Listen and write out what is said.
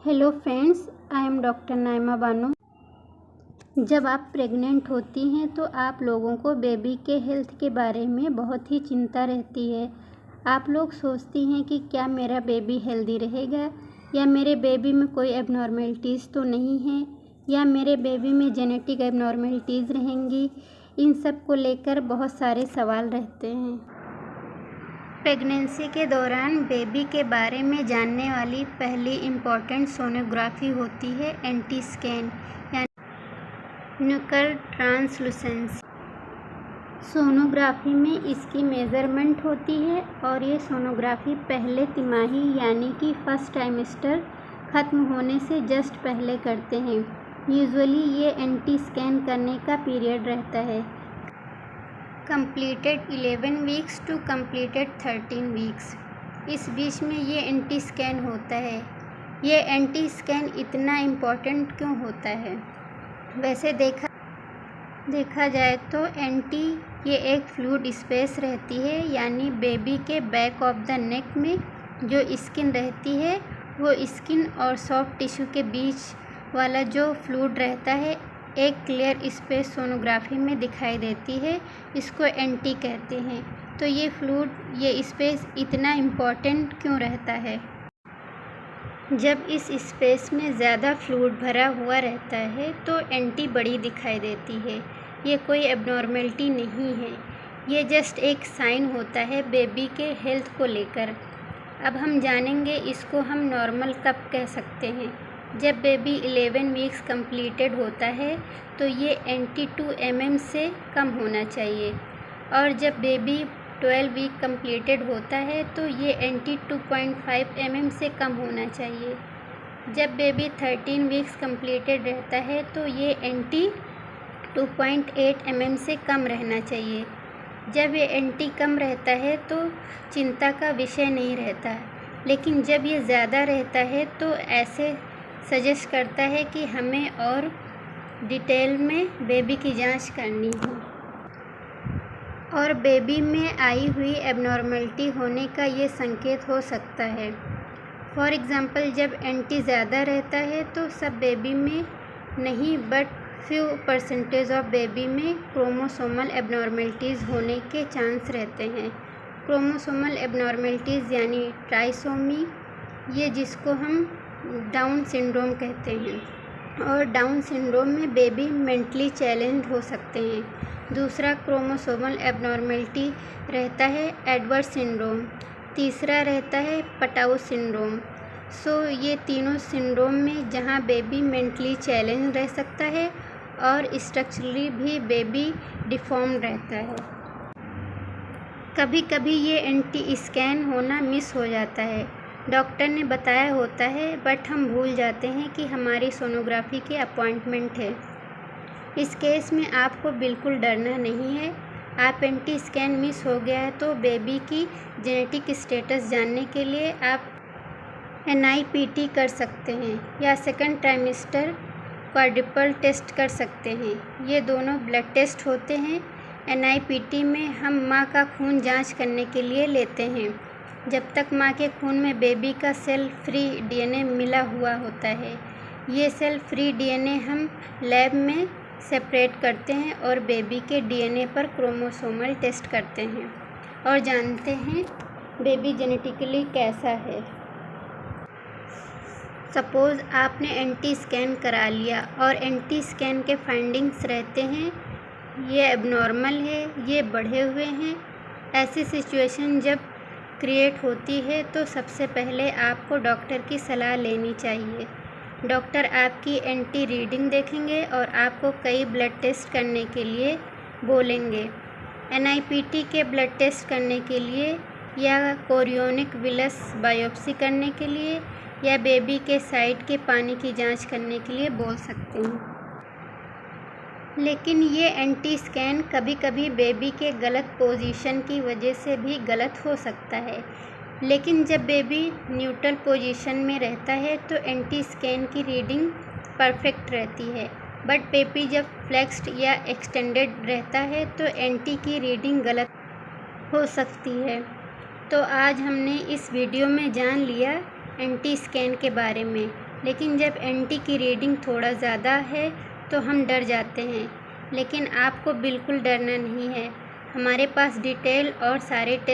Hello friends, I am doctor Naima Bano. जब आप pregnant होती हैं तो आप लोगों को बेबी के हेल्थ के बारे में बहुत ही चिंता रहती है। आप लोग सोचती हैं कि क्या मेरा बेबी हेल्दी रहेगा, या मेरे बेबी में कोई एबनॉर्मेलिटीज़ तो नहीं है, या मेरे बेबी में जेनेटिक एबनॉर्मेलिटीज़ रहेंगी। इन सब को लेकर बहुत सारे सवाल रहते हैं। प्रेगनेंसी के दौरान बेबी के बारे में जानने वाली पहली इम्पॉर्टेंट सोनोग्राफी होती है एंटी स्कैन यानी न्यूक्लियर ट्रांसल्यूसेंस। सोनोग्राफी में इसकी मेज़रमेंट होती है और ये सोनोग्राफी पहले तिमाही यानी कि फर्स्ट ट्राइमेस्टर ख़त्म होने से जस्ट पहले करते हैं। यूजुअली ये एंटी स्कैन करने का पीरियड रहता है completed 11 weeks to completed 13 weeks. इस बीच में ये एंटी स्कैन होता है। ये एंटी स्कैन इतना इम्पोर्टेंट क्यों होता है? वैसे देखा जाए तो ये एक फ्लूइड स्पेस रहती है, यानी बेबी के बैक ऑफ द नेक में जो स्किन रहती है वो स्किन और सॉफ्ट टिश्यू के बीच वाला जो फ्लूइड रहता है एक क्लियर स्पेस सोनोग्राफी में दिखाई देती है। इसको एंटी कहते हैं। तो ये फ्लूइड, ये स्पेस इतना इम्पोर्टेंट क्यों रहता है? जब इस स्पेस में ज़्यादा फ्लूइड भरा हुआ रहता है तो एंटी बड़ी दिखाई देती है। ये कोई एबनॉर्मेलिटी नहीं है, ये जस्ट एक साइन होता है बेबी के हेल्थ को लेकर। अब हम जानेंगे इसको हम नॉर्मल कब कह सकते हैं। जब बेबी 11 वीक्स कंप्लीटेड होता है तो ये एंटी 2 mm से कम होना चाहिए, और जब बेबी 12 वीक कंप्लीटेड होता है तो ये एंटी 2.5 mm से कम होना चाहिए। जब बेबी 13 वीक्स कंप्लीटेड रहता है तो ये एंटी 2.8 mm से कम रहना चाहिए। जब ये एंटी कम रहता है तो चिंता का विषय नहीं रहता, लेकिन जब ये ज़्यादा रहता है तो ऐसे सजेस्ट करता है कि हमें और डिटेल में बेबी की जांच करनी हो और बेबी में आई हुई एबनॉर्मेलिटी होने का ये संकेत हो सकता है। फॉर एग्ज़ाम्पल, जब एंटी ज़्यादा रहता है तो सब बेबी में नहीं, but few percentage of baby में क्रोमोसोमल एबनॉर्मेलिटीज़ होने के चांस रहते हैं। क्रोमोसोमल एबनॉर्मेलिटीज़ यानी ट्राइसोमी, ये जिसको हम डाउन सिंड्रोम कहते हैं, और डाउन सिंड्रोम में बेबी मेंटली चैलेंज हो सकते हैं। दूसरा क्रोमोसोमल एबनॉर्मेलिटी रहता है एडवर्ड सिंड्रोम। तीसरा रहता है पटाउ सिंड्रोम। ये तीनों सिंड्रोम में जहां बेबी मेंटली चैलेंज रह सकता है और स्ट्रक्चरली भी बेबी डिफॉर्म रहता है। कभी कभी ये एंटी स्कैन होना मिस हो जाता है। डॉक्टर ने बताया होता है, बट हम भूल जाते हैं कि हमारी सोनोग्राफी की अपॉइंटमेंट है। इस केस में आपको बिल्कुल डरना नहीं है। आप एंटी स्कैन मिस हो गया है तो बेबी की जेनेटिक स्टेटस जानने के लिए आप NIPT कर सकते हैं या सेकंड ट्राइमेस्टर क्वाड्रुपल टेस्ट कर सकते हैं। ये दोनों ब्लड टेस्ट होते हैं। NIPT में हम माँ का खून जांच करने के लिए लेते हैं। जब तक माँ के खून में बेबी का सेल फ्री DNA मिला हुआ होता है, ये सेल फ्री DNA हम लैब में सेपरेट करते हैं और बेबी के DNA पर क्रोमोसोमल टेस्ट करते हैं और जानते हैं बेबी जेनेटिकली कैसा है। सपोज़ आपने एंटी स्कैन करा लिया और एंटी स्कैन के फाइंडिंग्स रहते हैं ये एबनॉर्मल है, ये बढ़े हुए हैं। ऐसी सिचुएशन जब क्रिएट होती है तो सबसे पहले आपको डॉक्टर की सलाह लेनी चाहिए। डॉक्टर आपकी एंटी रीडिंग देखेंगे और आपको कई ब्लड टेस्ट करने के लिए बोलेंगे। NIPT के ब्लड टेस्ट करने के लिए या कोरियोनिक विलस बायोप्सी करने के लिए या बेबी के साइड के पानी की जांच करने के लिए बोल सकते हैं। लेकिन ये एंटी स्कैन कभी कभी बेबी के गलत पोजीशन की वजह से भी गलत हो सकता है। लेकिन जब बेबी न्यूट्रल पोजीशन में रहता है तो एंटी स्कैन की रीडिंग परफेक्ट रहती है, बट बेबी जब फ्लेक्स्ड या एक्सटेंडेड रहता है तो एंटी की रीडिंग गलत हो सकती है। तो आज हमने इस वीडियो में जान लिया एंटी स्कैन के बारे में। लेकिन जब एंटी की रीडिंग थोड़ा ज़्यादा है तो हम डर जाते हैं। लेकिन आपको बिल्कुल डरना नहीं है, हमारे पास डिटेल और सारे टेस्ट